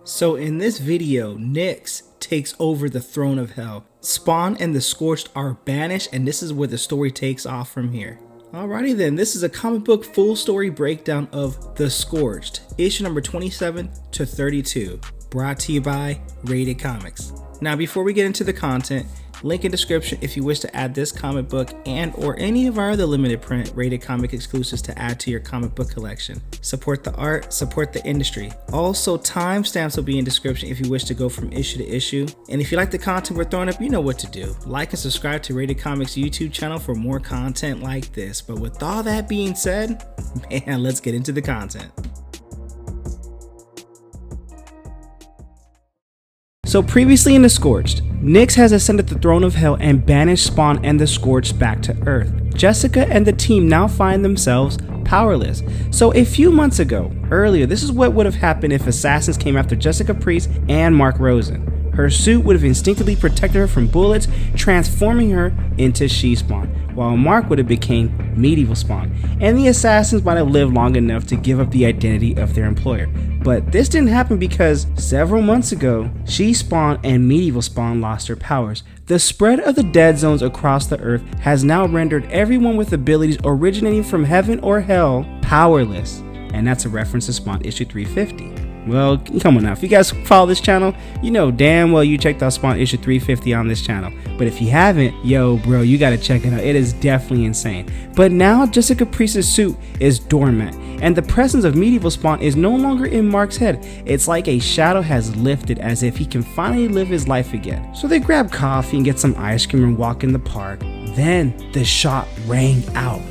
So in this video, NYX takes over the throne of hell. Spawn and the Scorched are banished, and this is where the story takes off from here. Alrighty then, this is a comic book full story breakdown of The Scorched, issue number 27 to 32, brought to you by RatedComics. Now before we get into the content, link in description if you wish to add this comic book and or any of our other limited print Rated Comic exclusives to add to your comic book collection. Support the art, support the industry. Also, timestamps will be in description if you wish to go from issue to issue. And if you like the content we're throwing up, you know what to do. Like and subscribe to Rated Comics YouTube channel for more content like this. But with all that being said, man, let's get into the content. So previously in The Scorched, NYX has ascended the throne of hell and banished Spawn and the Scorched back to Earth. Jessica and the team now find themselves powerless. So a few months ago, earlier, this is what would have happened if assassins came after Jessica Priest and Mark Rosen. Her suit would have instinctively protected her from bullets, transforming her into She-Spawn, while Mark would have become Medieval Spawn, and the assassins might have lived long enough to give up the identity of their employer. But this didn't happen because several months ago, She-Spawn and Medieval Spawn lost their powers. The spread of the dead zones across the earth has now rendered everyone with abilities originating from heaven or hell powerless, and that's a reference to Spawn issue 350. Well, come on now, if you guys follow this channel, you know damn well you checked out Spawn issue 350 on this channel. But if you haven't, yo bro, you gotta check it out. It is definitely insane. But now Jessica Priest's suit is dormant, and the presence of Medieval Spawn is no longer in Mark's head. It's like a shadow has lifted, as if he can finally live his life again. So they grab coffee and get some ice cream and walk in the park. Then the shot rang out,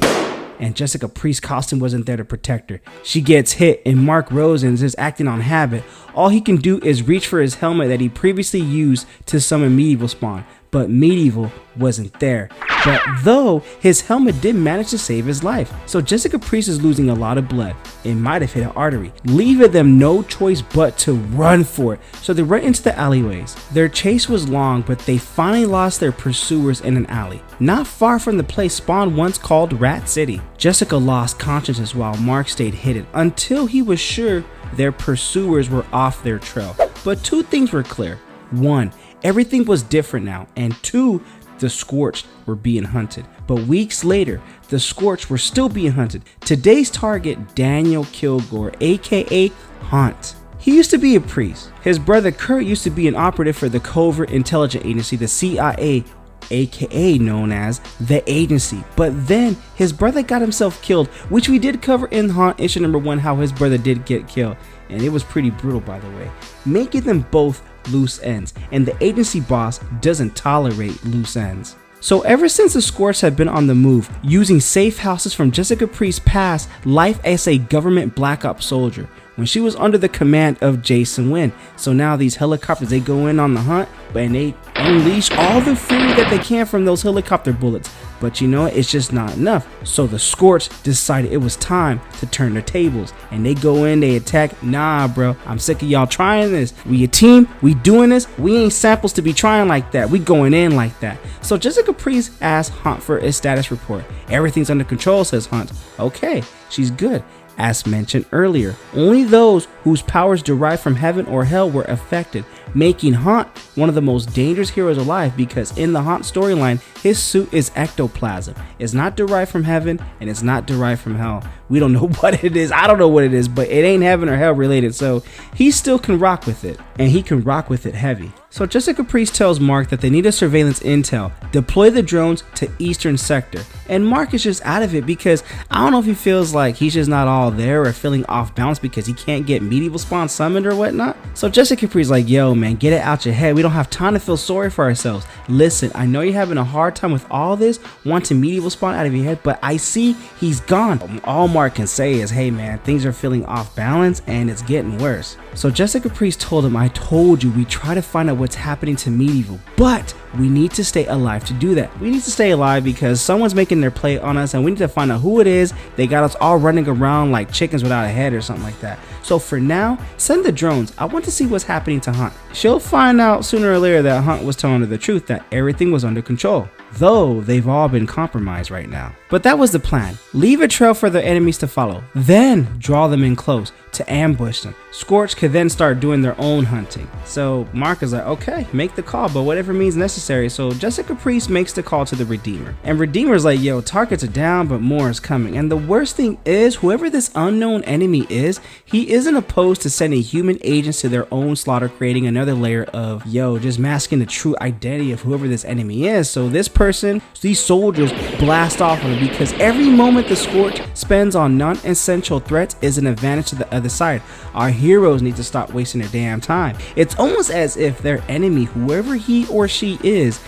and Jessica Priest's costume wasn't there to protect her. She gets hit, and Mark Rosen's is acting on habit. All he can do is reach for his helmet that he previously used to summon Medieval Spawn, but Medieval wasn't there. But though, his helmet did manage to save his life. So Jessica Priest is losing a lot of blood. It might have hit an artery, leaving them no choice but to run for it. So they run into the alleyways. Their chase was long, but they finally lost their pursuers in an alley, not far from the place Spawn once called Rat City. Jessica lost consciousness while Mark stayed hidden until he was sure their pursuers were off their trail. But two things were clear. One, everything was different now, and two, the Scorched were being hunted. But weeks later, the Scorched were still being hunted. Today's target, Daniel Kilgore, aka Hunt. He used to be a priest. His brother Kurt used to be an operative for the covert intelligence agency, the CIA, aka known as the Agency. But then his brother got himself killed, which we did cover in Hunt issue number 1, how his brother did get killed, and it was pretty brutal, by the way, making them both loose ends, and the Agency boss doesn't tolerate loose ends. So ever since the Scorched had been on the move, using safe houses from Jessica Priest's past life as a government black ops soldier, when she was under the command of Jason Wynn. So now these helicopters, they go in on the hunt, and they unleash all the fury that they can from those helicopter bullets. But you know, it's just not enough. So the Scorched decided it was time to turn their tables, and they go in, they attack. Nah bro, I'm sick of y'all trying this. We a team, we doing this. We ain't samples to be trying like that. We going in like that. So Jessica Priest asked Hunt for a status report. Everything's under control, says Hunt. Okay, she's good. As mentioned earlier, only those whose powers derive from heaven or hell were affected, making Hunt one of the most dangerous heroes alive, because in the Hunt storyline, his suit is ectoplasm. It's not derived from heaven and it's not derived from hell. We don't know what it is. I don't know what it is, but it ain't heaven or hell related, so he still can rock with it, and he can rock with it heavy. So Jessica Priest tells Mark that they need a surveillance intel, deploy the drones to Eastern Sector, and Mark is just out of it because I don't know if he feels like he's just not all there or feeling off balance because he can't get Medieval Spawn summoned or whatnot. So Jessica Priest like, yo man, get it out your head. We don't have time to feel sorry for ourselves. Listen, I know you're having a hard time with all this, wanting Medieval Spawn out of your head, but I see he's gone. All Mark can say is, hey man, things are feeling off balance and it's getting worse. So Jessica Priest told him, I told you, we try to find out what's happening to Medieval, but we need to stay alive to do that. We need to stay alive because someone's making their play on us, and we need to find out who it is. They got us all running around like chickens without a head or something like that. So for now, send the drones. I want to see what's happening to Hunt. She'll find out sooner or later that Hunt was telling her the truth, that everything was under control, though they've all been compromised right now. But that was the plan. Leave a trail for their enemies to follow, then draw them in close to ambush them. Scorched could then start doing their own hunting. So Mark is like, okay, make the call, but whatever means necessary. So Jessica Priest makes the call to the Redeemer. And Redeemer's like, yo, targets are down, but more is coming. And the worst thing is, whoever this unknown enemy is, he isn't opposed to sending human agents to their own slaughter, creating another layer of, yo, just masking the true identity of whoever this enemy is. So this person, these soldiers blast off on him because every moment the Scorched spends on non-essential threats is an advantage to the other side. Our heroes need to stop wasting their damn time. It's almost as if their enemy, whoever he or she is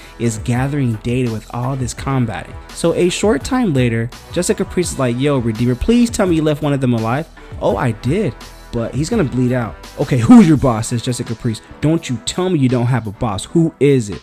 gathering data with all this combating. So a short time later, Jessica Priest is like, yo, Redeemer, please tell me you left one of them alive. Oh, I did, but he's gonna bleed out. Okay, who's your boss, says Jessica Priest. Don't you tell me you don't have a boss. Who is it?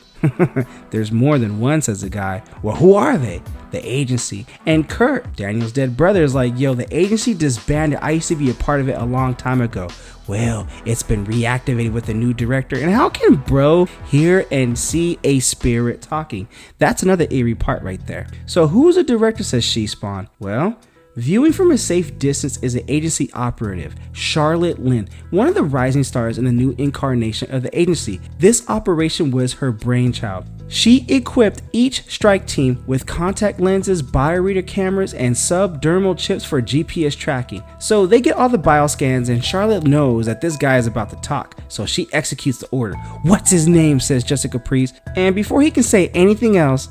There's more than one, says the guy. Well, who are they? The agency. And Kurt, Daniel's dead brother, is like, yo, the agency disbanded. I used to be a part of it a long time ago. Well, it's been reactivated with a new director. And how can bro hear and see a spirit talking? That's another eerie part right there. So who's the director, says she, Spawn? Well, viewing from a safe distance is an agency operative, Charlotte Lynn, one of the rising stars in the new incarnation of the agency. This operation was her brainchild. She equipped each strike team with contact lenses, bioreader cameras, and subdermal chips for GPS tracking. So they get all the bioscans, and Charlotte knows that this guy is about to talk, so she executes the order. What's his name, says Jessica Priest. And before he can say anything else,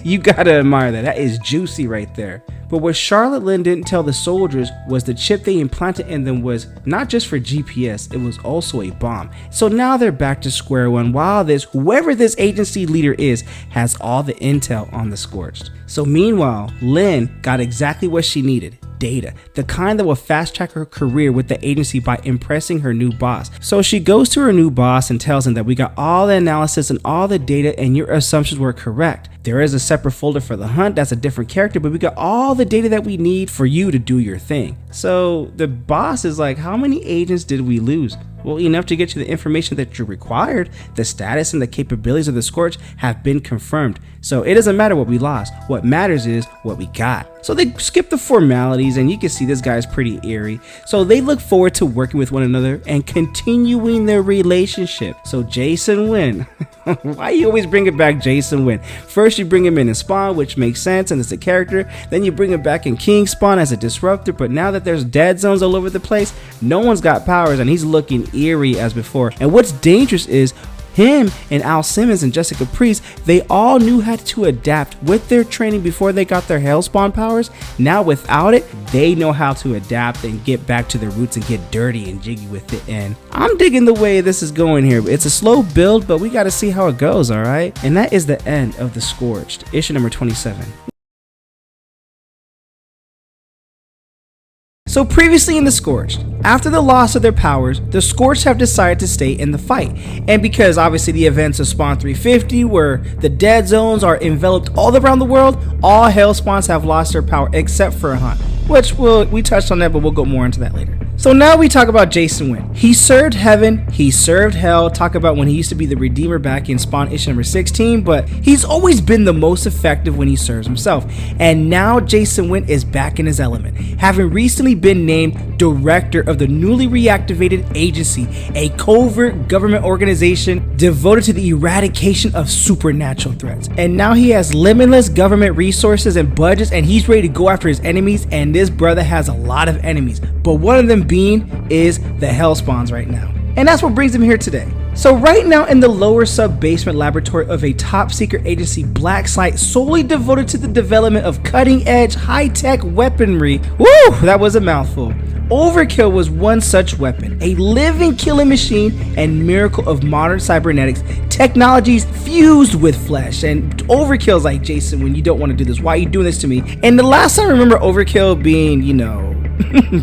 you gotta admire that. That is juicy right there. But what Charlotte Lynn didn't tell the soldiers was the chip they implanted in them was not just for GPS, it was also a bomb. So now they're back to square one while whoever this agency leader is has all the intel on the Scorched. So meanwhile, Lynn got exactly what she needed. Data, the kind that will fast track her career with the agency by impressing her new boss. So she goes to her new boss and tells him that we got all the analysis and all the data and your assumptions were correct. There is a separate folder for the hunt, that's a different character, but we got all the data that we need for you to do your thing. So the boss is like, how many agents did we lose? Well, enough to get you the information that you required. The status and the capabilities of the Scorched have been confirmed. So it doesn't matter what we lost. What matters is what we got. So they skip the formalities, and you can see this guy's pretty eerie. So they look forward to working with one another and continuing their relationship. So Jason Wynn, why you always bring it back Jason Wynn? First you bring him in Spawn, which makes sense and it's a character. Then you bring him back in King Spawn as a disruptor. But now that there's dead zones all over the place, no one's got powers and he's looking eerie as before. And what's dangerous is him and Al Simmons and Jessica Priest, they all knew how to adapt with their training before they got their Hellspawn powers. Now without it, they know how to adapt and get back to their roots and get dirty and jiggy with it. And I'm digging the way this is going here. It's a slow build, but we got to see how it goes, all right? And that is the end of The Scorched, issue number 27. So previously in The Scorched, after the loss of their powers, the Scorched have decided to stay in the fight. And because obviously the events of Spawn 350 where the dead zones are enveloped all around the world, all Hellspawns have lost their power except for a hunt. Which we touched on that, but we'll go more into that later. So now we talk about Jason Wynn. He served heaven, he served hell. Talk about when he used to be the Redeemer back in Spawn issue number 16, but he's always been the most effective when he serves himself. And now Jason Wynn is back in his element, having recently been named director of the newly reactivated agency, a covert government organization devoted to the eradication of supernatural threats. And now he has limitless government resources and budgets, and he's ready to go after his enemies. And this brother has a lot of enemies, but one of them being is the Hellspawns right now. And that's what brings him here today. So right now in the lower sub-basement laboratory of a top secret agency black site solely devoted to the development of cutting edge high-tech weaponry. Woo, that was a mouthful. Overkill was one such weapon, a living killing machine and miracle of modern cybernetics, technologies fused with flesh. And Overkill's like, Jason, when you don't want to do this, why are you doing this to me? And the last time I remember Overkill being,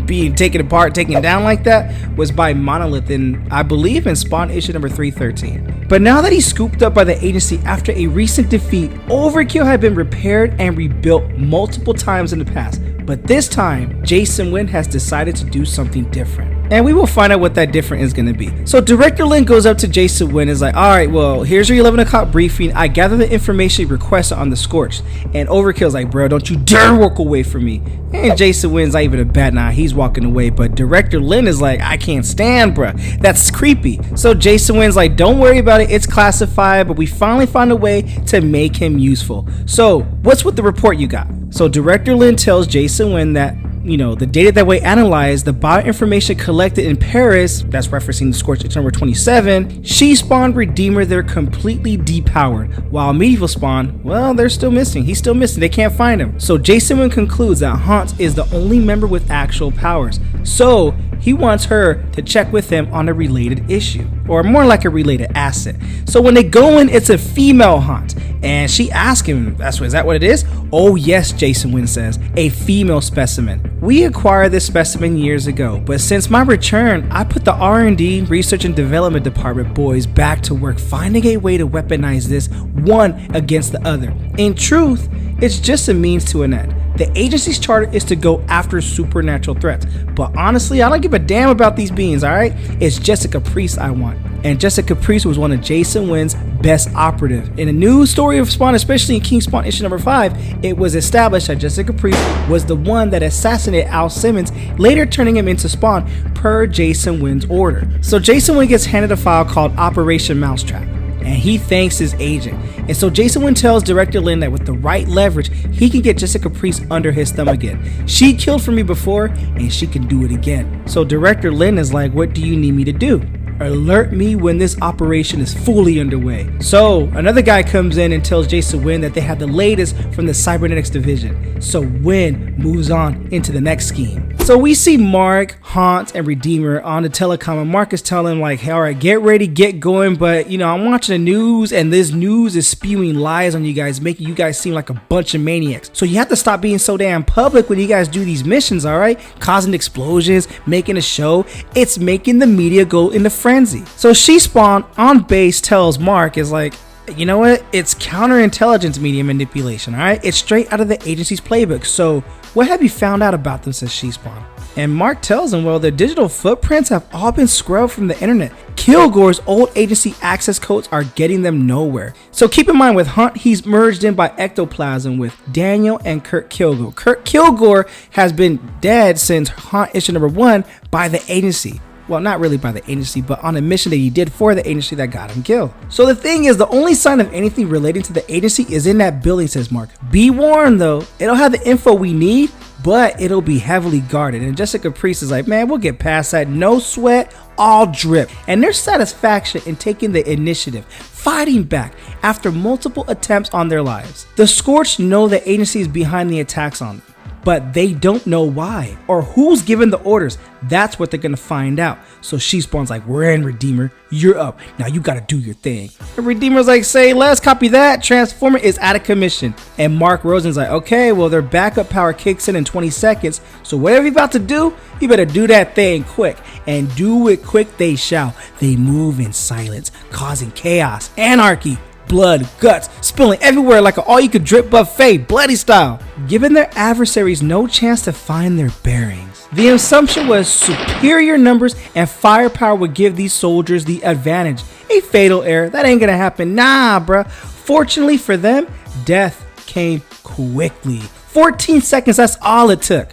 being taken apart, taken down like that was by Monolith in, I believe, in Spawn issue number 313. But now that he's scooped up by the agency after a recent defeat, Overkill had been repaired and rebuilt multiple times in the past. But this time, Jason Wynn has decided to do something different. And we will find out what that different is going to be. So Director Lynn goes up to Jason Wynn and is like, alright, well, here's your 11 o'clock briefing. I gather the information requested on the Scorched. And Overkill's like, bro, don't you dare walk away from me. And Jason Wynn's not even a bat, nah, he's walking away. But Director Lynn is like, I can't stand, bro. That's creepy. So Jason Wynn's like, don't worry about it. It's classified, but we finally found a way to make him useful. So what's with the report you got? So Director Lynn tells Jason Wynn that, you know, the data that we analyzed, the bioinformation collected in Paris, that's referencing the Scorched Issue number 27, She Spawn Redeemer, they're completely depowered, while Medieval Spawn, well, they're still missing. He's still missing. They can't find him. So Jason Wynn concludes that Haunt is the only member with actual powers. So he wants her to check with him on a related issue, or more like a related asset. So when they go in, it's a female Haunt, and she asks him, is that what it is? Oh yes, Jason Wynn says, a female specimen. We acquired this specimen years ago, but since my return, I put the R&D, research and development department boys back to work finding a way to weaponize this one against the other. In truth, it's just a means to an end. The agency's charter is to go after supernatural threats, but honestly, I don't give a damn about these beings, alright? It's Jessica Priest I want. And Jessica Priest was one of Jason Wynn's best operative. In a new story of Spawn, especially in King Spawn issue number 5, it was established that Jessica Priest was the one that assassinated Al Simmons, later turning him into Spawn per Jason Wynn's order. So Jason Wynn gets handed a file called Operation Mousetrap, and he thanks his agent. And so Jason Wynn tells Director Lynn that with the right leverage, he can get Jessica Priest under his thumb again. She killed for me before, and she can do it again. So Director Lynn is like, what do you need me to do? Alert me when this operation is fully underway. So another guy comes in and tells Jason Wynn that they have the latest from the Cybernetics division. So Wynn moves on into the next scheme. So we see Mark, Haunt, and Redeemer on the telecom, and Mark is telling him like, hey, all right, get ready, get going, but you know, I'm watching the news and this news is spewing lies on you guys, making you guys seem like a bunch of maniacs. So you have to stop being so damn public when you guys do these missions, all right? Causing explosions, making a show. It's making the media go into frenzy. So She Spawn on base tells Mark is like, you know what? It's counterintelligence media manipulation, all right? It's straight out of the agency's playbook. So what have you found out about them, says She Spawn. And Mark tells him, well, their digital footprints have all been scrubbed from the internet. Kilgore's old agency access codes are getting them nowhere. So keep in mind with Hunt, he's merged in by ectoplasm with Daniel and Kurt Kilgore. Kurt Kilgore has been dead since Hunt issue number 1 by the agency. Well, not really by the agency, but on a mission that he did for the agency that got him killed. So the thing is, the only sign of anything relating to the agency is in that building, says Mark. Be warned though, it'll have the info we need, but it'll be heavily guarded. And Jessica Priest is like, man, we'll get past that. No sweat, all drip. And their satisfaction in taking the initiative, fighting back after multiple attempts on their lives. The Scorched know the agency is behind the attacks on them, but they don't know why or who's giving the orders. That's what they're gonna find out. So She Spawn's like, we're in, Redeemer, you're up, now you gotta do your thing. And Redeemer's like, say less, copy that, Transformer is out of commission. And Mark Rosen's like, okay, well their backup power kicks in 20 seconds, so whatever you're about to do, you better do that thing quick. And do it quick they shall. They move in silence, causing chaos, anarchy, blood, guts, spilling everywhere like an all-you-could-drip buffet, bloody style, giving their adversaries no chance to find their bearings. The assumption was superior numbers and firepower would give these soldiers the advantage. A fatal error, that ain't gonna happen, nah bruh. Fortunately for them, death came quickly. 14 seconds, that's all it took.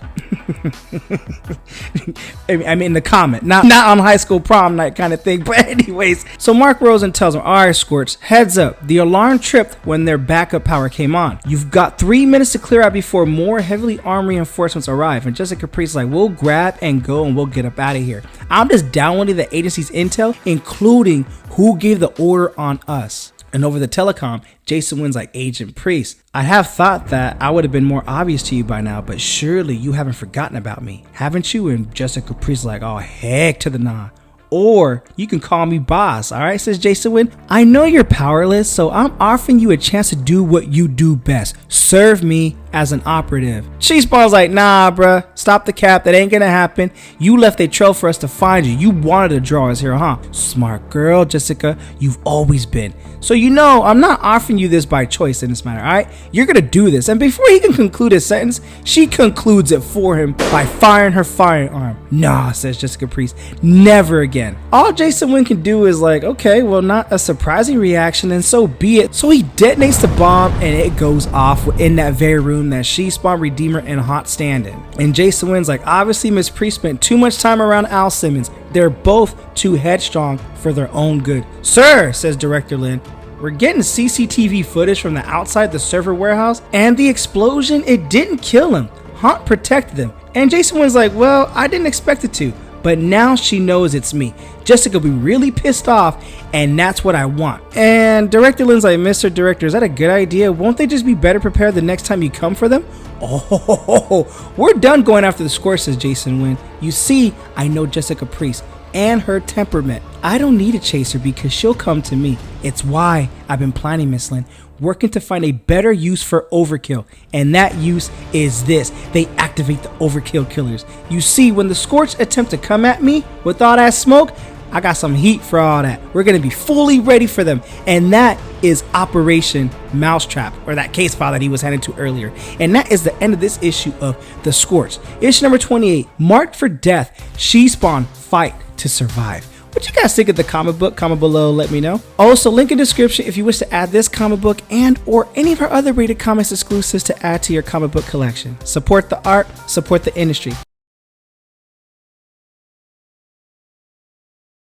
I mean, the comment, not on high school prom night kind of thing, but anyways. So Mark Rosen tells him, alright Scorched, heads up, the alarm tripped when their backup power came on. You've got 3 minutes to clear out before more heavily armed reinforcements arrive. And Jessica Priest is like, we'll grab and go and we'll get up out of here. I'm just downloading the agency's intel, including who gave the order on us. And over the telecom, Jason Wynn's like, Agent Priest, I have thought that I would have been more obvious to you by now, but surely you haven't forgotten about me, haven't you? And Jessica Priest is like, oh heck to the nah. Or you can call me boss, alright, says Jason Wynn. I know you're powerless, so I'm offering you a chance to do what you do best. Serve me, as an operative. Spawn's like, nah, bruh, stop the cap, that ain't gonna happen. You left a trail for us to find you. You wanted to draw us here, huh? Smart girl, Jessica, you've always been. So you know, I'm not offering you this by choice in this matter, alright? You're gonna do this. And before he can conclude his sentence, she concludes it for him by firing her firearm. Nah, says Jessica Priest, never again. All Jason Wynn can do is like, okay, well, not a surprising reaction, and so be it. So he detonates the bomb and it goes off in that very room that Spawn, Redeemer, and Hot stand in. And Jason Wynn's like, obviously Miss Priest spent too much time around Al Simmons. They're both too headstrong for their own good. Sir, says Director Lynn, we're getting CCTV footage from the outside the server warehouse, and the explosion, it didn't kill him. Haunt protected them. And Jason Wynn's like, well, I didn't expect it to, but now she knows it's me. Jessica will be really pissed off, and that's what I want. And Director Lynn's like, Mr. Director, is that a good idea? Won't they just be better prepared the next time you come for them? Oh, we're done going after the Scorched, says Jason Wynn. You see, I know Jessica Priest and her temperament. I don't need a chaser because she'll come to me. It's why I've been planning, Miss Lynn, working to find a better use for overkill, and that use is this. They activate the overkill killers. You see, when the Scorched attempt to come at me with all that smoke, I got some heat for all that. We're gonna be fully ready for them, and that is Operation Mousetrap, or that case file that he was headed to earlier. And that is the end of this issue of The Scorched. Issue number 28, marked for death. Spawn fight to survive. What you guys think of the comic book? Comment below, let me know. Also, link in description if you wish to add this comic book and or any of our other Rated Comics exclusives to add to your comic book collection. Support the art, support the industry.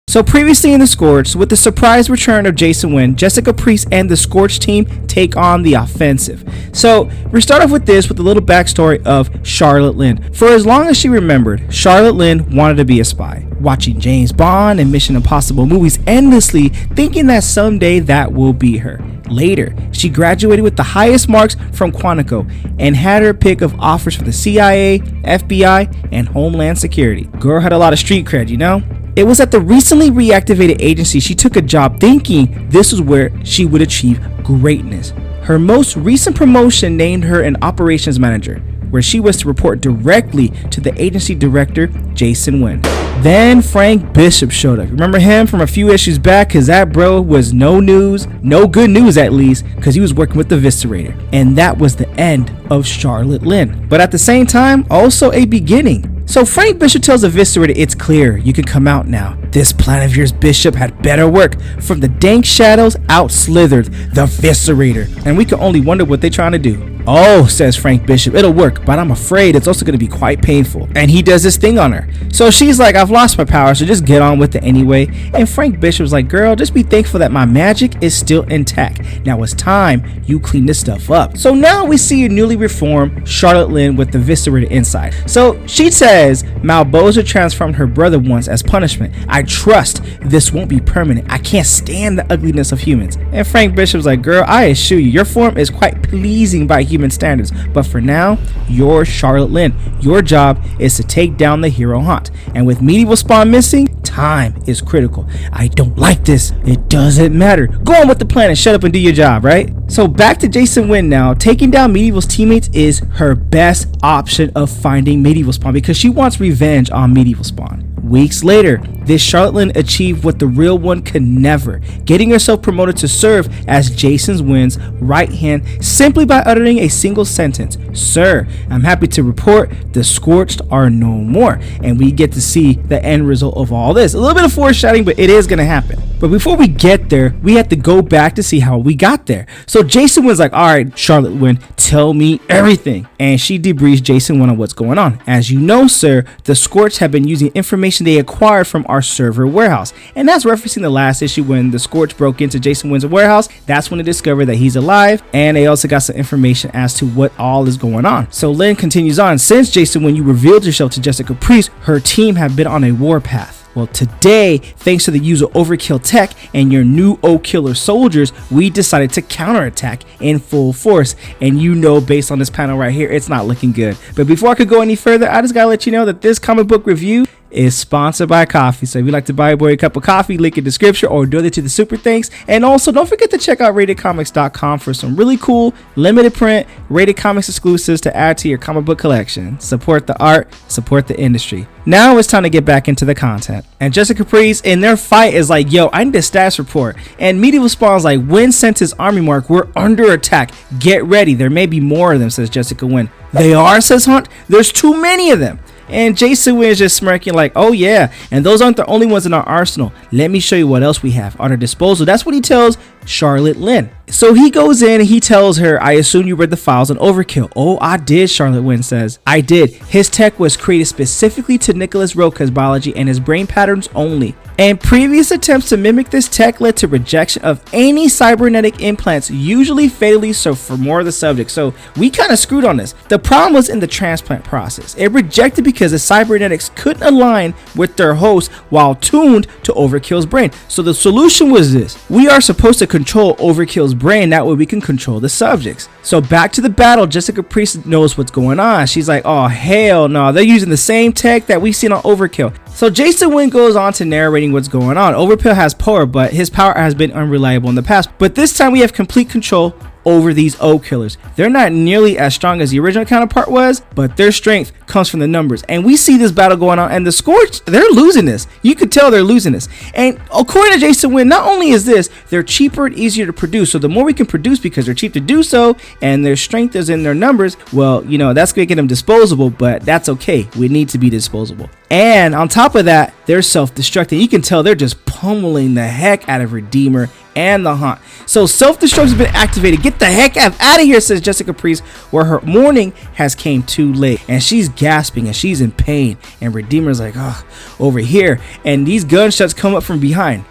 So previously in The Scorched, with the surprise return of Jason Wynn, Jessica Priest and the Scorched team take on the offensive. So we start off with this with a little backstory of Charlotte Lynn. For as long as she remembered, Charlotte Lynn wanted to be a spy, watching James Bond and Mission Impossible movies endlessly, thinking that someday that will be her. Later, she graduated with the highest marks from Quantico and had her pick of offers for the CIA, FBI, and Homeland Security. Girl had a lot of street cred, you know? It was at the recently reactivated agency she took a job thinking this was where she would achieve greatness. Her most recent promotion named her an operations manager, where she was to report directly to the agency director, Jason Wynn. Then Frank Bishop showed up. Remember him from a few issues back? Because that bro was no news, no good news at least, because he was working with the Viscerator. And that was the end of Charlotte Lynn. But at the same time, also a beginning. So Frank Bishop tells the Viscerator it's clear, you can come out now. This plan of yours, Bishop, had better work. From the dank shadows out slithered the Viscerator. And we can only wonder what they're trying to do. Oh, says Frank Bishop, it'll work, but I'm afraid it's also going to be quite painful. And he does this thing on her. So she's like, I've lost my power, so just get on with it anyway. And Frank Bishop's like, girl, just be thankful that my magic is still intact. Now it's time you clean this stuff up. So now we see a newly reformed Charlotte Lynn with the Viscerator inside. So she says Malboza transformed her brother once as punishment. I trust this won't be permanent. I can't stand the ugliness of humans. And Frank Bishop's like, girl, I assure you, your form is quite pleasing by human standards, but for now, you're Charlotte Lynn. Your job is to take down the hero Haunt, and with Medieval Spawn missing, time is critical. I don't like this. It doesn't matter. Go on with the plan and shut up and do your job, right? So back to Jason Wynn now. Taking down Medieval's teammates is her best option of finding Medieval Spawn because she wants revenge on Medieval Spawn. Weeks later, this Charlotte Lynn achieved what the real one could never, getting herself promoted to serve as Jason Wynn's right hand simply by uttering a single sentence. Sir, I'm happy to report the Scorched are no more. And we get to see the end result of all this. A little bit of foreshadowing, but it is going to happen. But before we get there, we have to go back to see how we got there. So Jason Wynn's like, all right, Charlotte Wynn, tell me everything. And she debriefs Jason Wynn on what's going on. As you know, sir, the Scorched have been using information they acquired from our server warehouse. And that's referencing the last issue when the Scorched broke into Jason Wynn's warehouse. That's when they discovered that he's alive. And they also got some information as to what all is going on. So Lynn continues on. Since Jason, when you revealed yourself to Jessica Priest, her team have been on a warpath. Well, today, thanks to the use of overkill tech and your new O-Killer soldiers, we decided to counterattack in full force. And you know, based on this panel right here, it's not looking good. But before I could go any further, I just gotta let you know that this comic book review is sponsored by coffee. So if you'd like to buy a boy a cup of coffee, link in the description or donate to the super thanks. And also don't forget to check out RatedComics.com for some really cool limited print Rated Comics exclusives to add to your comic book collection. Support the art, support the industry. Now it's time to get back into the content. And Jessica Priest in their fight is like, yo, I need a status report. And Medieval Spawn's like, Wynn sent his army, Mark. We're under attack. Get ready. There may be more of them, says Jessica Wynn. They are, says Hunt. There's too many of them. And Jason Wynn is just smirking like, oh yeah, and those aren't the only ones in our arsenal. Let me show you what else we have at our disposal. That's what he tells Charlotte Lynn. So he goes in and he tells her, I assume you read the files on Overkill. Oh, I did, Charlotte Wynn says. I did. His tech was created specifically to Nicholas Roca's biology and his brain patterns only. And previous attempts to mimic this tech led to rejection of any cybernetic implants, usually fatally, so for more of the subject. So we kind of screwed on this. The problem was in the transplant process. It rejected because the cybernetics couldn't align with their host while tuned to Overkill's brain. So the solution was this. We are supposed to control Overkill's brain, that way we can control the subjects. So back to the battle, Jessica Priest knows what's going on. She's like, oh hell no, they're using the same tech that we've seen on Overkill. So Jason Wynn goes on to narrating what's going on. Overkill has power, but his power has been unreliable in the past. But this time we have complete control over these O killers. They're not nearly as strong as the original counterpart was, but their strength comes from the numbers. And we see this battle going on, and the Scorched, they're losing this. You could tell they're losing this. And according to Jason Wynn, not only is this, they're cheaper and easier to produce. So the more we can produce because they're cheap to do so, and their strength is in their numbers, well, you know, that's making them disposable, but that's okay. We need to be disposable. And on top of that, they're self-destructing. You can tell they're just pummeling the heck out of Redeemer and the Hunt. So self-destruct has been activated. Get the heck out of here, says Jessica Priest, where her morning has came too late. And she's gasping and she's in pain. And Redeemer's like, oh, over here. And these gunshots come up from behind.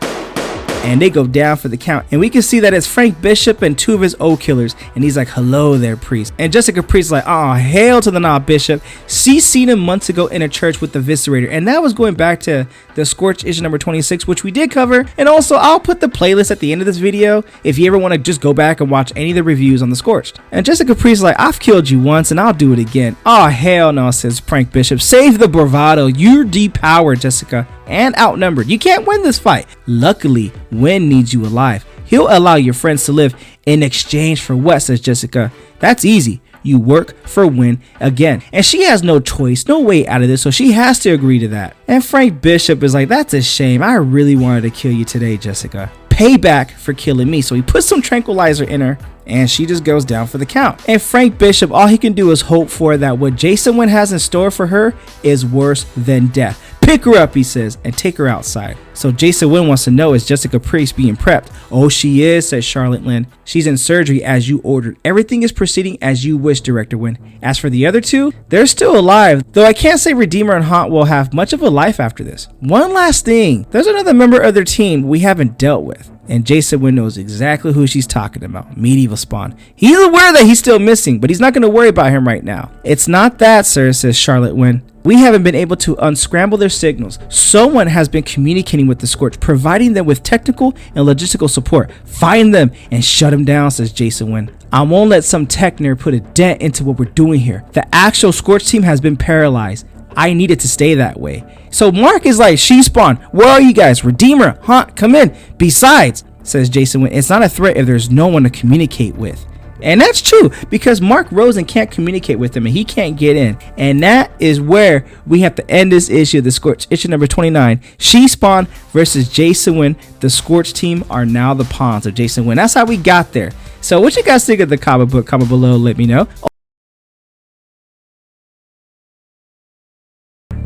And they go down for the count. And we can see that it's Frank Bishop and two of his O killers. And he's like, hello there, Priest. And Jessica Priest is like, oh, hail to the nah, Bishop. She's seen him months ago in a church with the Viscerator. And that was going back to the Scorched issue number 26, which we did cover. And also, I'll put the playlist at the end of this video if you ever want to just go back and watch any of the reviews on the Scorched. And Jessica Priest is like, I've killed you once and I'll do it again. Oh, hell no, says Frank Bishop. Save the bravado. You're depowered, Jessica, and outnumbered. You can't win this fight. Luckily, Wynn needs you alive. He'll allow your friends to live in exchange for what, says Jessica. That's easy. You work for Wynn again. And she has no choice, no way out of this, so she has to agree to that. And Frank Bishop is like, that's a shame. I really wanted to kill you today, Jessica. Payback for killing me. So he puts some tranquilizer in her and she just goes down for the count. And Frank Bishop, all he can do is hope for that what Jason Wynn has in store for her is worse than death. Pick her up, he says, and take her outside. So Jason Wynn wants to know, is Jessica Priest being prepped? Oh, she is, says Charlotte Lynn. She's in surgery as you ordered. Everything is proceeding as you wish, Director Wynn. As for the other two, they're still alive, though I can't say Redeemer and Haunt will have much of a life after this. One last thing, there's another member of their team we haven't dealt with. And Jason Wynn knows exactly who she's talking about, Medieval Spawn. He's aware that he's still missing, but he's not going to worry about him right now. It's not that, sir, says Charlotte Wynn. We haven't been able to unscramble their signals. Someone has been communicating with the Scorched, providing them with technical and logistical support. Find them and shut them down, says Jason Wynn. I won't let some tech nerd put a dent into what we're doing here. The actual Scorched team has been paralyzed. I need it to stay that way. So Mark is like, she Spawn, where are you guys? Redeemer, Haunt, come in. Besides, says Jason Wynn, it's not a threat if there's no one to communicate with. And that's true, because Mark Rosen can't communicate with him and he can't get in. And that is where we have to end this issue of the Scorched, issue number 29. She Spawn versus Jason Wynn. The Scorched team are now the pawns of Jason Wynn. That's how we got there. So what you guys think of the comic book? Comment below, let me know.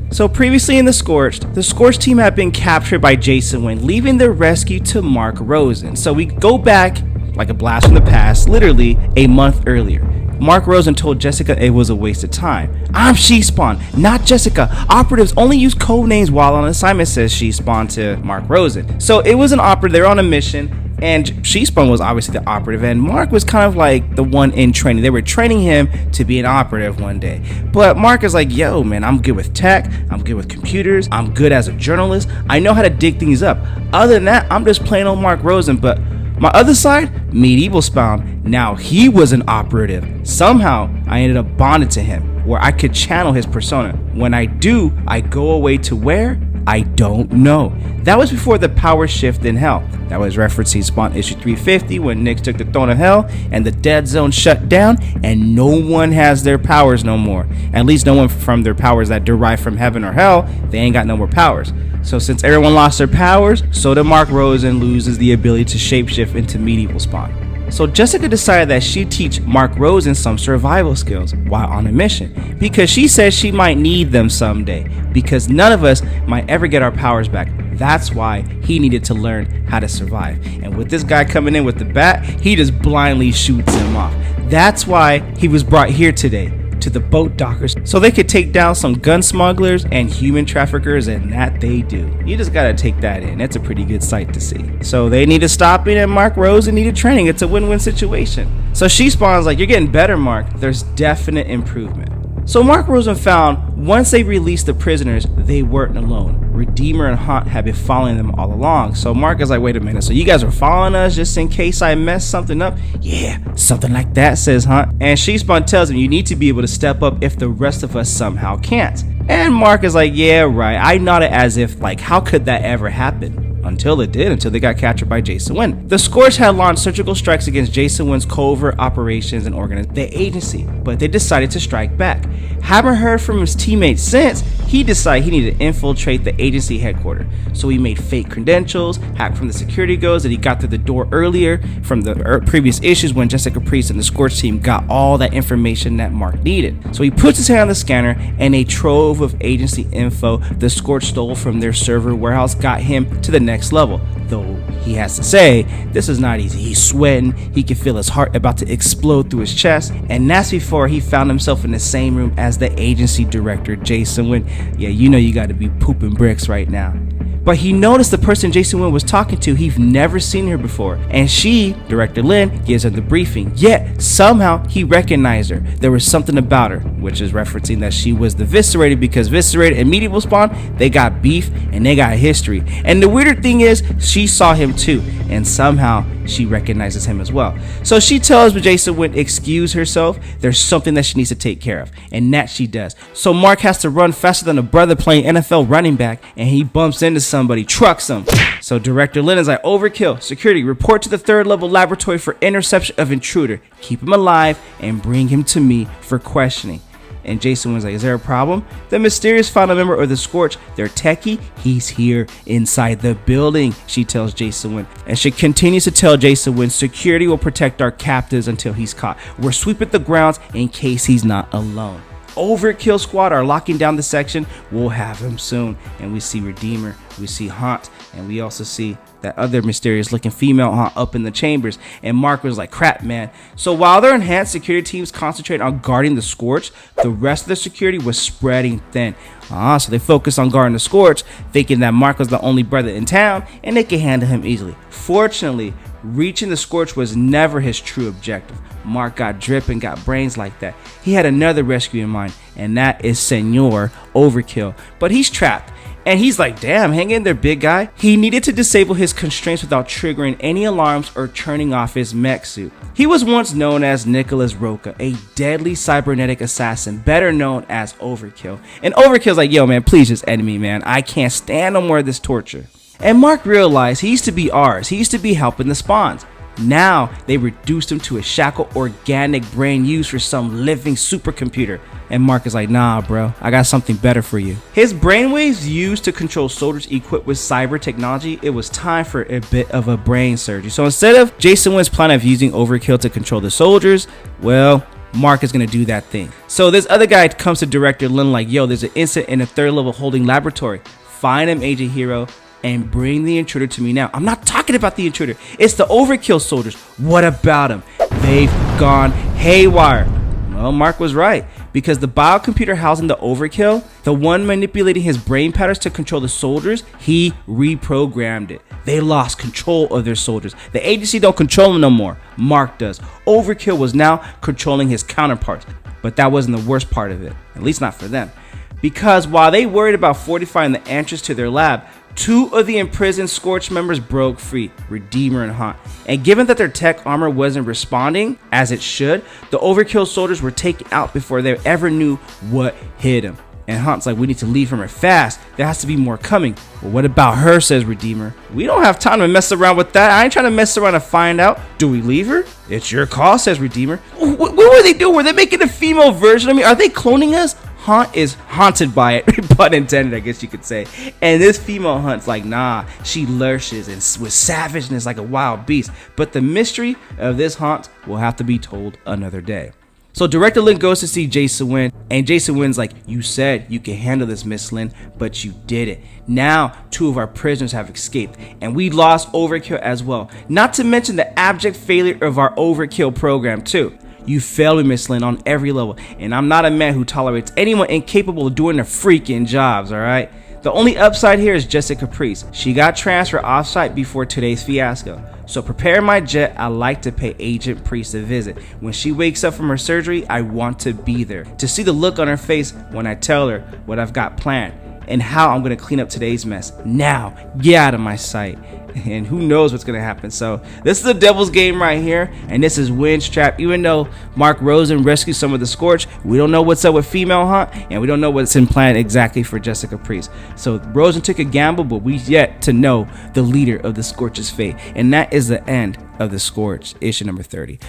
So previously in the Scorched team had been captured by Jason Wynn, leaving their rescue to Mark Rosen. So we go back like a blast from the past, literally a month earlier. Mark Rosen told Jessica it was a waste of time. I'm She Spawn, not Jessica. Operatives only use code names while on assignment, says She Spawn to Mark Rosen. So it was an operative, they were on a mission, and She Spawn was obviously the operative, and Mark was kind of like the one in training. They were training him to be an operative one day. But Mark is like, yo man, I'm good with tech, I'm good with computers, I'm good as a journalist, I know how to dig things up. Other than that, I'm just plain old Mark Rosen. But My other side, Medieval Spawn. Now he was an operative. Somehow I ended up bonded to him, where I could channel his persona. When I do, I go away to where? I don't know. That was before the power shift in Hell. That was referencing Spawn issue 350 when NYX took the throne of Hell and the dead zone shut down and no one has their powers no more. At least no one from their powers that derive from heaven or hell. They ain't got no more powers. So since everyone lost their powers, so did Mark Rosen loses the ability to shapeshift into Medieval Spawn. So Jessica decided that she'd teach Mark Rosen some survival skills while on a mission, because she says she might need them someday, because none of us might ever get our powers back. That's why he needed to learn how to survive. And with this guy coming in with the bat, he just blindly shoots him off. That's why he was brought here today, to the boat dockers, so they could take down some gun smugglers and human traffickers, and that they do. You just gotta take that in. It's a pretty good sight to see. So they needed stopping and Mark Rosen needed training. It's a win-win situation. So she spawns like, you're getting better, Mark. There's definite improvement. So Mark Rosen found once they released the prisoners, they weren't alone. Redeemer and Hunt had been following them all along. So Mark is like, wait a minute, so you guys are following us just in case I mess something up? Yeah, something like that, says Hunt. And She-Spawn tells him, you need to be able to step up if the rest of us somehow can't. And Mark is like, yeah, right. I nodded as if, like, how could that ever happen? Until it did, until they got captured by Jason Wynn. The Scorched had launched surgical strikes against Jason Wynn's covert operations and the agency, but they decided to strike back. Haven't heard from his teammates since. He decided he needed to infiltrate the agency headquarters. So he made fake credentials, hacked from the security guards that he got through the door earlier from the previous issues when Jessica Priest and the Scorched team got all that information that Mark needed. So he puts his hand on the scanner and a trove of agency info the Scorched stole from their server warehouse got him to the next level. Though he has to say, this is not easy. He's sweating, he can feel his heart about to explode through his chest, and that's before he found himself in the same room as the agency director, Jason Wynn. Yeah, you know you gotta be pooping bricks right now. But he noticed the person Jason Wynn was talking to, he'd never seen her before. And she, Director Lynn, gives him the briefing. Yet, somehow, he recognized her. There was something about her, which is referencing that she was the Viscerated, because Viscerated and Medieval Spawn, they got beef and they got history. And the weirder thing is, she saw him too. And somehow, she recognizes him as well. So she tells Jason Wynn excuse herself. There's something that she needs to take care of. And that she does. So Mark has to run faster than a brother playing NFL running back. And he bumps into somebody, trucks him. So Director Lynn is like, overkill, security, report to the 3rd level laboratory for interception of intruder. Keep him alive and bring him to me for questioning. And Jason was like, is there a problem? The mysterious final member of the Scorched, their techie, he's here inside the building, she tells Jason Wynn. And she continues to tell Jason Wynn, security will protect our captives until he's caught. We're sweeping the grounds in case he's not alone. Overkill Squad are locking down the section. We'll have him soon. And we see Redeemer, we see Haunt, and we also see that other mysterious looking female Haunt up in the chambers. And Mark was like, crap, man. So while their enhanced security teams concentrate on guarding the Scorched, the rest of the security was spreading thin. So they focused on guarding the Scorched, thinking that Mark was the only brother in town and they could handle him easily. Fortunately, reaching the Scorched was never his true objective. Mark got drip and got brains like that. He had another rescue in mind, and that is Senor Overkill. But he's trapped, and he's like, damn, hang in there, big guy. He needed to disable his constraints without triggering any alarms or turning off his mech suit. He was once known as Nicholas Roca, a deadly cybernetic assassin, better known as Overkill. And Overkill's like, yo, man, please just end me, man. I can't stand no more of this torture. And Mark realized he used to be ours. He used to be helping the spawns. Now they reduced him to a shackled organic brain used for some living supercomputer. And Mark is like, nah, bro, I got something better for you. His brainwaves used to control soldiers equipped with cyber technology. It was time for a bit of a brain surgery. So instead of Jason Wynn's plan of using Overkill to control the soldiers, well, Mark is going to do that thing. So this other guy comes to Director Lynn like, yo, there's an incident in a 3rd level holding laboratory. Find him, Agent Hero, and bring the intruder to me now. I'm not talking about the intruder. It's the Overkill soldiers. What about them? They've gone haywire. Well, Mark was right, because the biocomputer housing the Overkill, the one manipulating his brain patterns to control the soldiers, he reprogrammed it. They lost control of their soldiers. The agency don't control them no more. Mark does. Overkill was now controlling his counterparts, but that wasn't the worst part of it, at least not for them. because while they worried about fortifying the entrance to their lab, 2 of the imprisoned Scorched members broke free, Redeemer and Hunt. And given that their tech armor wasn't responding as it should, the Overkill soldiers were taken out before they ever knew what hit them. And Hunt's like, we need to leave from her fast. There has to be more coming. Well, what about her, says Redeemer. We don't have time to mess around with that. I ain't trying to mess around to find out. Do we leave her? It's your call, says Redeemer. What were they doing? Were they making a female version of me? Are they cloning us? Hunt is haunted by it, pun intended, I guess you could say. And this female Hunt's like, nah, she lurches and with savageness like a wild beast. But the mystery of this Hunt will have to be told another day. So Director Lin goes to see Jason Wynn, and Jason Wynn's like, you said you could handle this, Miss Lin, but you didn't. Now 2 of our prisoners have escaped, and we lost Overkill as well. Not to mention the abject failure of our Overkill program too. You failed me, Miss Lin, on every level, and I'm not a man who tolerates anyone incapable of doing their freaking jobs, alright? The only upside here is Jessica Priest. She got transferred off-site before today's fiasco. So prepare my jet, I like to pay Agent Priest a visit. When she wakes up from her surgery, I want to be there. To see the look on her face when I tell her what I've got planned and how I'm going to clean up today's mess. Now, get out of my sight. And who knows what's going to happen. So this is the devil's game right here, and this is Wynn's trap. Even though Mark Rosen rescued some of the Scorched, we don't know what's up with female Hunt, and we don't know what's in plan exactly for Jessica Priest. So Rosen took a gamble, but we yet to know the leader of the Scorch's fate. And that is the end of The Scorched, issue number 30.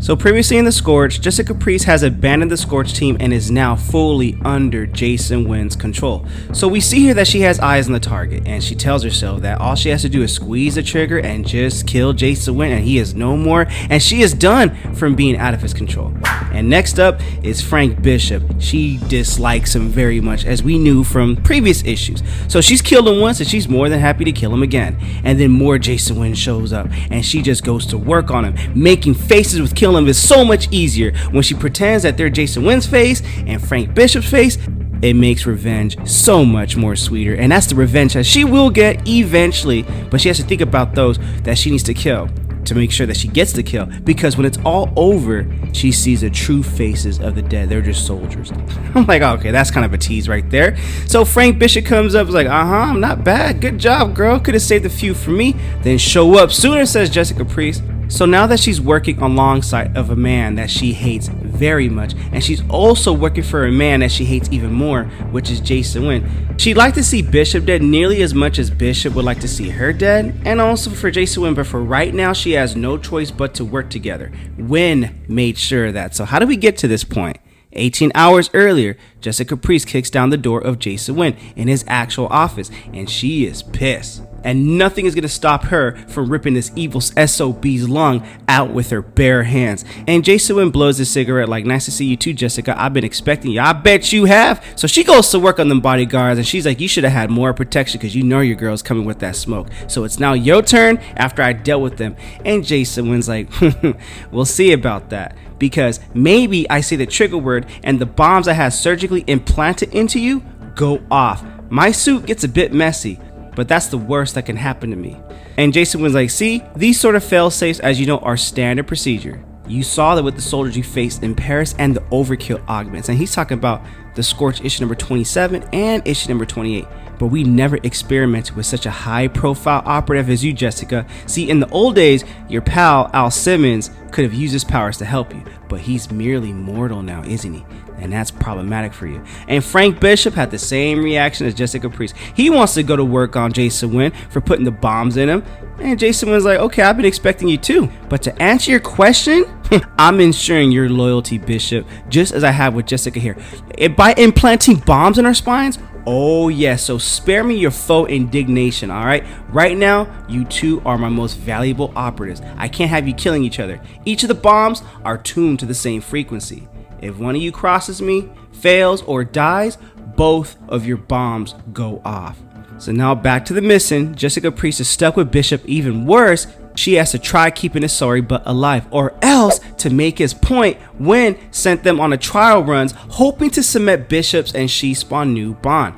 So previously in The Scorched, Jessica Priest has abandoned the Scorched team and is now fully under Jason Wynn's control. So we see here that she has eyes on the target, and she tells herself that all she has to do is squeeze the trigger and just kill Jason Wynn, and he is no more, and she is done from being out of his control. And next up is Frank Bishop. She dislikes him very much, as we knew from previous issues. So she's killed him once, and she's more than happy to kill him again. And then more Jason Wynn shows up, and she just goes to work on him, making faces with killing him is so much easier. When she pretends that they're Jason Wynn's face and Frank Bishop's face, it makes revenge so much more sweeter, and that's the revenge that she will get eventually, but she has to think about those that she needs to kill to make sure that she gets the kill, because when it's all over, she sees the true faces of the dead. They're just soldiers. I'm like, okay, that's kind of a tease right there. So Frank Bishop comes up, is like, I'm not bad, good job, girl, could have saved a few for me. Then show up sooner, says Jessica Priest. So now that she's working alongside of a man that she hates very much, and she's also working for a man that she hates even more, which is Jason Wynn, she'd like to see Bishop dead nearly as much as Bishop would like to see her dead, and also for Jason Wynn, but for right now she has no choice but to work together. Wynn made sure of that. So how do we get to this point? 18 hours earlier, Jessica Priest kicks down the door of Jason Wynn in his actual office, and she is pissed. And nothing is going to stop her from ripping this evil SOB's lung out with her bare hands. And Jason Wynn blows his cigarette like, nice to see you too, Jessica. I've been expecting you. I bet you have. So she goes to work on them bodyguards, and she's like, you should have had more protection because you know your girl's coming with that smoke. So it's now your turn after I dealt with them. And Jason Wynn's like, we'll see about that. Because maybe I say the trigger word and the bombs I have surgically implanted into you go off. My suit gets a bit messy, but that's the worst that can happen to me. And Jason was like, see, these sort of fail-safes, as you know, are standard procedure. You saw that with the soldiers you faced in Paris and the Overkill augments. And he's talking about the Scorched issue number 27 and issue number 28. But we never experimented with such a high-profile operative as you, Jessica. See, in the old days, your pal, Al Simmons, could have used his powers to help you. But he's merely mortal now, isn't he? And that's problematic for you. And Frank Bishop had the same reaction as Jessica Priest. He wants to go to work on Jason Wynn for putting the bombs in him. And Jason Wynn's like, okay, I've been expecting you too. But to answer your question, I'm ensuring your loyalty, Bishop, just as I have with Jessica here. By implanting bombs in our spines? Oh yes, so spare me your faux indignation, alright? Right now, you two are my most valuable operatives. I can't have you killing each other. Each of the bombs are tuned to the same frequency. If one of you crosses me, fails, or dies, both of your bombs go off. So now back to the mission. Jessica Priest is stuck with Bishop. Even worse, she has to try keeping his sorry butt alive, or else, to make his point, Wynn sent them on a trial runs hoping to cement Bishop's and she Spawn new bond.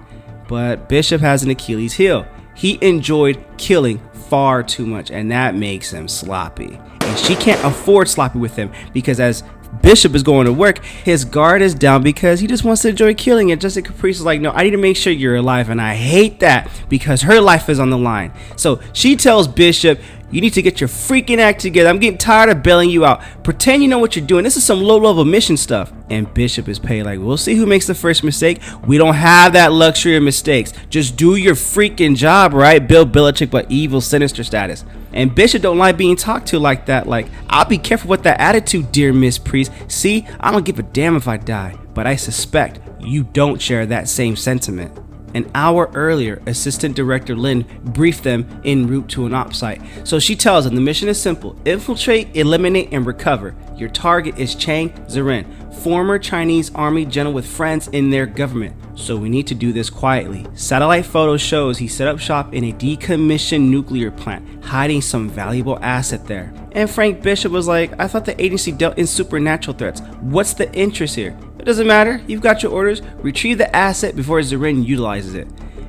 But Bishop has an Achilles heel. He enjoyed killing far too much, and that makes him sloppy. And she can't afford sloppy with him, because as Bishop is going to work. His guard is down because he just wants to enjoy killing it. Jessica Priest is like, no, I need to make sure you're alive, and I hate that because her life is on the line. So she tells Bishop, you need to get your freaking act together. I'm getting tired of bailing you out. Pretend you know what you're doing. This is some low-level mission stuff. And Bishop is paid like, we'll see who makes the first mistake. We don't have that luxury of mistakes. Just do your freaking job, right? Bill Belichick, but evil, sinister status. And Bishop don't like being talked to like that. Like, I'll be careful with that attitude, dear Miss Priest. See, I don't give a damn if I die, but I suspect you don't share that same sentiment. An hour earlier, Assistant Director Lin briefed them en route to an op site. So she tells them the mission is simple: infiltrate, eliminate, and recover. Your target is Chang Ziren, former Chinese army general with friends in their government. So we need to do this quietly. Satellite photo shows he set up shop in a decommissioned nuclear plant, hiding some valuable asset there. And Frank Bishop was like, I thought the agency dealt in supernatural threats. What's the interest here? It doesn't matter. You've got your orders. Retrieve the asset before Ziren utilizes it.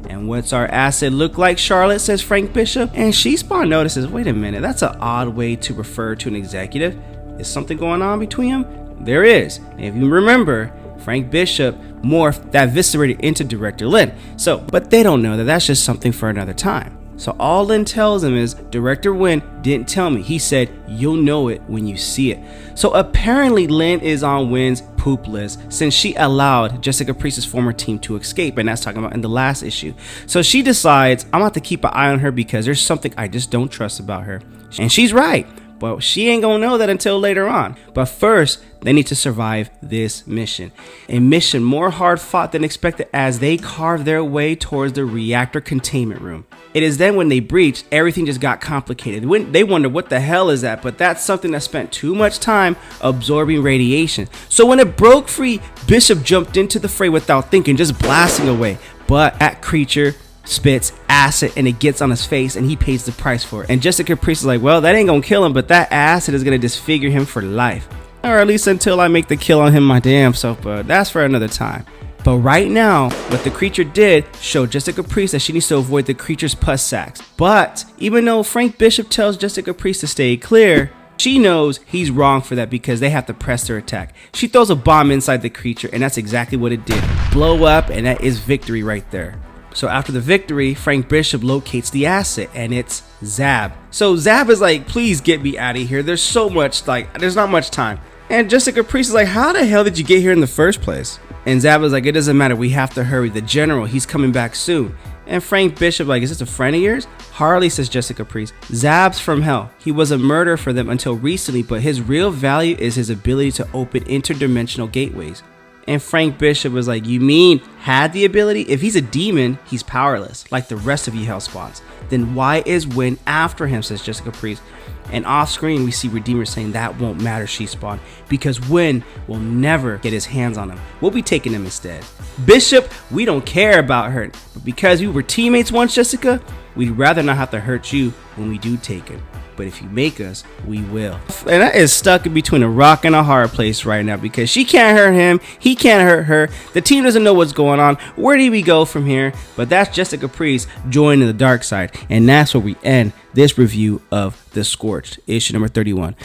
And what's our asset look like, Charlotte, says Frank Bishop. And Spawn notices, wait a minute, that's an odd way to refer to an executive. Is something going on between them? There is. And if you remember, Frank Bishop morphed that viscerated into Director Lin. But they don't know that that's just something for another time. So all Lin tells him is, Director Wynn didn't tell me. He said, you'll know it when you see it. So apparently Lin is on Wynn's poop list since she allowed Jessica Priest's former team to escape, and that's talking about in the last issue. So she decides, I'm about to keep an eye on her because there's something I just don't trust about her. And she's right. But she ain't gonna know that until later on. But first, they need to survive this mission. A mission more hard fought than expected as they carve their way towards the reactor containment room. It is then when they breached, everything just got complicated. When they wonder what the hell is that, but that's something that spent too much time absorbing radiation. So when it broke free, Bishop jumped into the fray without thinking, just blasting away. But that creature spits acid and it gets on his face and he pays the price for it. And Jessica Priest is like, well, that ain't gonna kill him, but that acid is gonna disfigure him for life. Or at least until I make the kill on him my damn self, but that's for another time. But right now, what the creature did showed Jessica Priest that she needs to avoid the creature's pus sacs. But even though Frank Bishop tells Jessica Priest to stay clear, she knows he's wrong for that because they have to press their attack. She throws a bomb inside the creature and that's exactly what it did. Blow up, and that is victory right there. So after the victory, Frank Bishop locates the asset and it's Zab. So Zab is like, please get me out of here. There's not much time. And Jessica Priest is like, how the hell did you get here in the first place? And Zab is like, it doesn't matter, we have to hurry. The general, he's coming back soon. And Frank Bishop like, is this a friend of yours? Hardly, says Jessica Priest. Zab's from hell. He was a murderer for them until recently, but his real value is his ability to open interdimensional gateways. And Frank Bishop was like, you mean had the ability? If he's a demon, he's powerless, like the rest of you hell spawns. Then why is Wynn after him, says Jessica Priest. And off screen, we see Redeemer saying that won't matter, Spawn, because Wynn will never get his hands on him. We'll be taking him instead. Bishop, we don't care about her, but because we were teammates once, Jessica, we'd rather not have to hurt you when we do take him. But if you make us, we will. And that is stuck in between a rock and a hard place right now because she can't hurt him, he can't hurt her, the team doesn't know what's going on. Where do we go from here? But that's Jessica Priest joining the dark side, and that's where we end this review of The Scorched, issue number 31.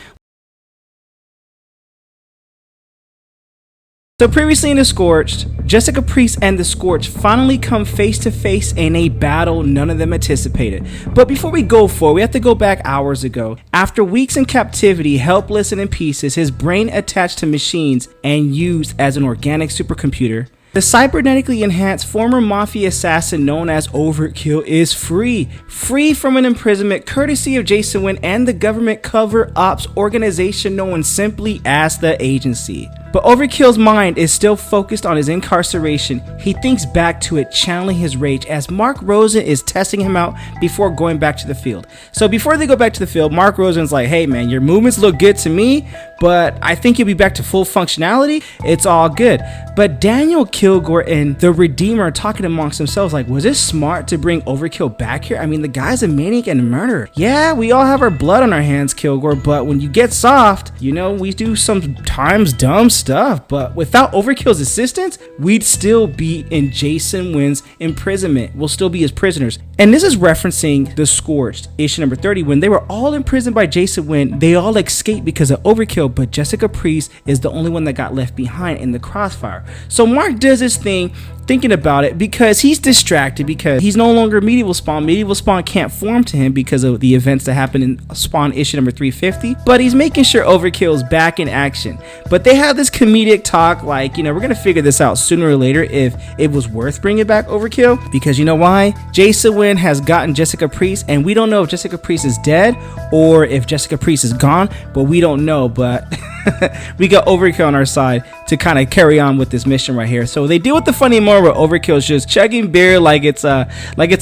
So previously in The Scorched, Jessica Priest and The Scorched finally come face to face in a battle none of them anticipated. But before we go forward, we have to go back hours ago. After weeks in captivity, helpless and in pieces, his brain attached to machines and used as an organic supercomputer, the cybernetically enhanced former mafia assassin known as Overkill is free from an imprisonment courtesy of Jason Wynn and the government cover ops organization known simply as the Agency. But Overkill's mind is still focused on his incarceration. He thinks back to it, channeling his rage as Mark Rosen is testing him out before going back to the field. So before they go back to the field, Mark Rosen's like, hey man, your movements look good to me, but I think you'll be back to full functionality. It's all good. But Daniel Kilgore and the Redeemer are talking amongst themselves like, was it smart to bring Overkill back here? I mean, the guy's a maniac and a murderer. Yeah, we all have our blood on our hands, Kilgore, but when you get soft, you know, we do sometimes dumb stuff. stuff, but without Overkill's assistance, we'd still be in Jason Wynn's imprisonment. We'll still be his prisoners. And this is referencing The Scorched, issue number 30. When they were all imprisoned by Jason Wynn, they all escaped because of Overkill, but Jessica Priest is the only one that got left behind in the crossfire. So Mark does his thing, thinking about it, because he's distracted, because he's no longer Medieval Spawn. Medieval Spawn can't form to him because of the events that happened in Spawn issue number 350, but he's making sure Overkill is back in action. But they have this comedic talk like, you know, we're gonna figure this out sooner or later if it was worth bringing back Overkill, because you know why? Jason Wynn has gotten Jessica Priest, and we don't know if Jessica Priest is dead or if Jessica Priest is gone, but we don't know. But we got Overkill on our side to kind of carry on with this mission right here. So they deal with the funny moment where Overkill's just chugging beer like it's a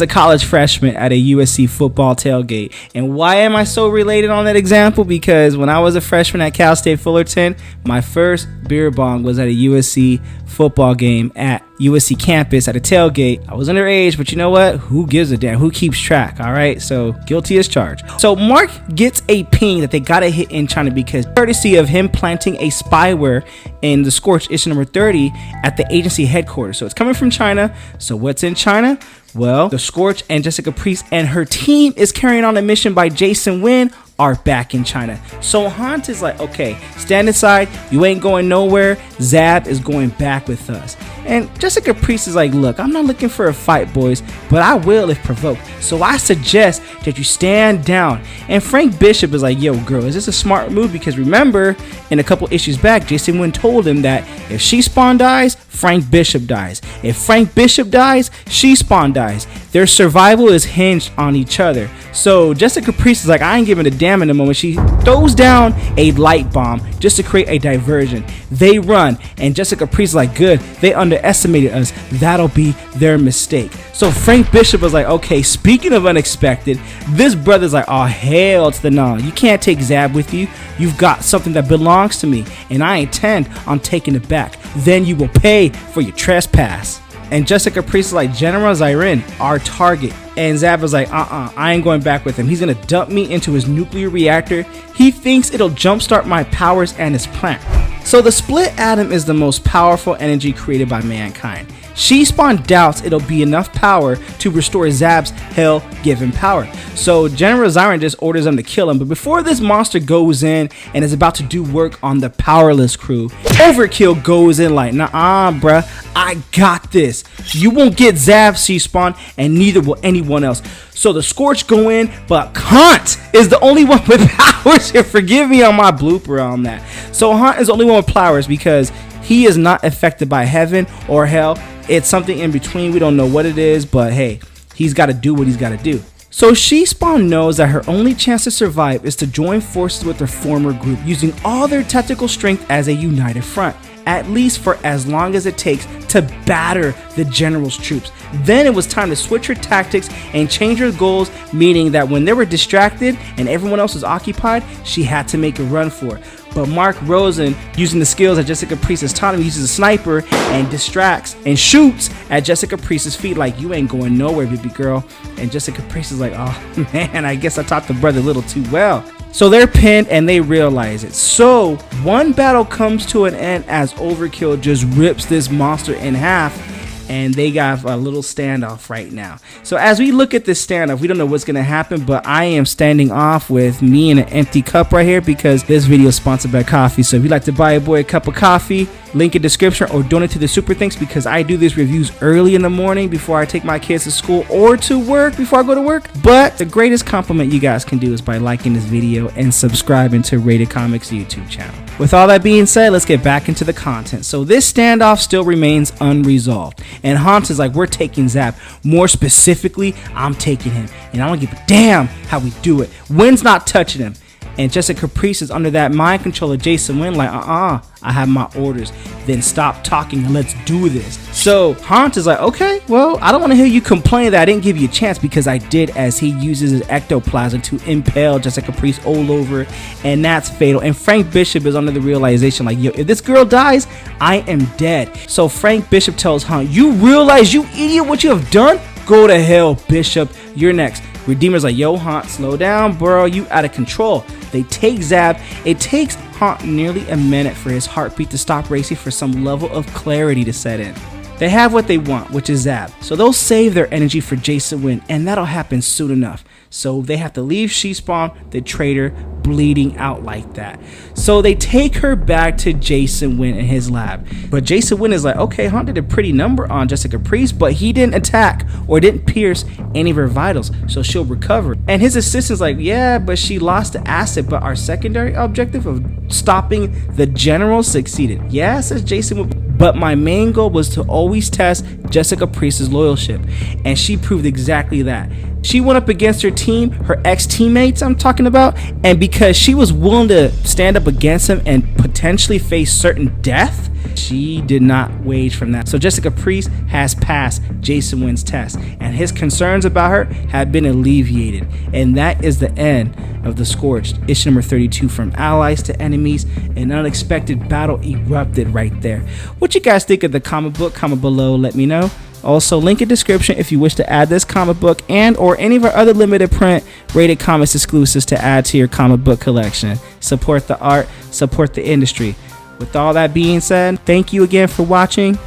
college freshman at a USC football tailgate. And why am I so related on that example? Because when I was a freshman at Cal State Fullerton, my first beer bong was at a USC football game at USC campus at a tailgate. I was underage, but you know what? Who gives a damn? Who keeps track? All right, so guilty as charged. So Mark gets a ping that they gotta hit in China, because courtesy of him planting a spyware in the Scorched issue number 30 at the agency headquarters. So it's coming from China. So what's in China? Well, the Scorched and Jessica Priest and her team is carrying on a mission by Jason Wynn are back in China. So Haunt is like, okay, stand aside, you ain't going nowhere. Zab is going back with us. And Jessica Priest is like, look, I'm not looking for a fight, boys, but I will if provoked. So I suggest that you stand down. And Frank Bishop is like, yo, girl, is this a smart move? Because remember, in a couple issues back, Jason Wynn told him that if she Spawn dies, Frank Bishop dies. If Frank Bishop dies, she Spawn dies. Their survival is hinged on each other. So Jessica Priest is like, I ain't giving a damn in the moment. She throws down a light bomb just to create a diversion. They run, and Jessica Priest is like, good, they underestimated us. That'll be their mistake. So Frank Bishop was like, okay, speaking of unexpected, this brother's like, oh, hell to the no. You can't take Zab with you. You've got something that belongs to me, and I intend on taking it back. Then you will pay for your trespass. And Jessica Priest is like, General Zyrin, our target. And Zab was like, I ain't going back with him. He's gonna dump me into his nuclear reactor. He thinks it'll jumpstart my powers and his plant. So the split atom is the most powerful energy created by mankind. She Spawn doubts it'll be enough power to restore Zab's hell-given power. So General Zyron just orders them to kill him. But before this monster goes in and is about to do work on the Powerless crew, Overkill goes in like, nah, bruh, I got this. You won't get Zab, C-Spawn, and neither will anyone else. So the Scorched go in, but Hunt is the only one with powers. Forgive me on my blooper on that. So Hunt is the only one with powers because he is not affected by heaven or hell. It's something in between. We don't know what it is, but hey, he's got to do what he's got to do. So She Spawn knows that her only chance to survive is to join forces with her former group, using all their tactical strength as a united front, at least for as long as it takes to batter the general's troops. Then it was time to switch her tactics and change her goals, meaning that when they were distracted and everyone else was occupied, she had to make a run for it. But Mark Rosen, using the skills that Jessica Priest has taught him, uses a sniper and distracts and shoots at Jessica Priest's feet like, you ain't going nowhere, baby girl. And Jessica Priest is like, oh man, I guess I taught the brother a little too well. So they're pinned and they realize it. So one battle comes to an end as Overkill just rips this monster in half, and they got a little standoff right now. So as we look at this standoff, we don't know what's gonna happen, but I am standing off with me and an empty cup right here because this video is sponsored by coffee. So if you'd like to buy a boy a cup of coffee, link in description, or donate to the Super Thanks, because I do these reviews early in the morning before I take my kids to school or to work before I go to work. But the greatest compliment you guys can do is by liking this video and subscribing to RatedComics YouTube channel. With all that being said, let's get back into the content. So this standoff still remains unresolved, and Hans is like, we're taking Zab. More specifically, I'm taking him, and I don't give a damn how we do it. Wynn's not touching him. And Jessica Priest is under that mind control of Jason Wynn like, I have my orders. Then stop talking and let's do this. So Haunt is like, okay, well, I don't want to hear you complain that I didn't give you a chance, because I did, as he uses his ectoplasm to impale Jessica Priest all over, and that's fatal. And Frank Bishop is under the realization like, yo, if this girl dies, I am dead. So Frank Bishop tells Haunt, you realize, you idiot, what you have done? Go to hell, Bishop, you're next. Redeemer's like, yo, Haunt, slow down, bro, you out of control. They take Zab. It takes Haunt nearly a minute for his heartbeat to stop racing for some level of clarity to set in. They have what they want, which is Zab, so they'll save their energy for Jason Wynn, and that'll happen soon enough. So they have to leave She-Spawn, the traitor, bleeding out like that. So they take her back to Jason Wynn in his lab. But Jason Wynn is like, okay, Haunt did a pretty number on Jessica Priest, but he didn't attack or didn't pierce any of her vitals, so she'll recover. And his assistant's like, yeah, but she lost the acid, but our secondary objective of stopping the general succeeded. Yeah, says Jason Wynn. But my main goal was to always test Jessica Priest's loyalship, and she proved exactly that. She went up against her team, her ex-teammates I'm talking about, and because she was willing to stand up against him and potentially face certain death, she did not wage from that. So Jessica Priest has passed Jason Wynn's test, and his concerns about her have been alleviated. And that is the end of The Scorched, issue number 32. From allies to enemies, an unexpected battle erupted right there. What you guys think of the comic book? Comment below, let me know. Also, link in description if you wish to add this comic book and or any of our other limited print Rated Comics exclusives to add to your comic book collection. Support the art, support the industry. With all that being said, thank you again for watching.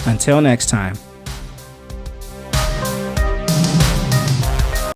Until next time.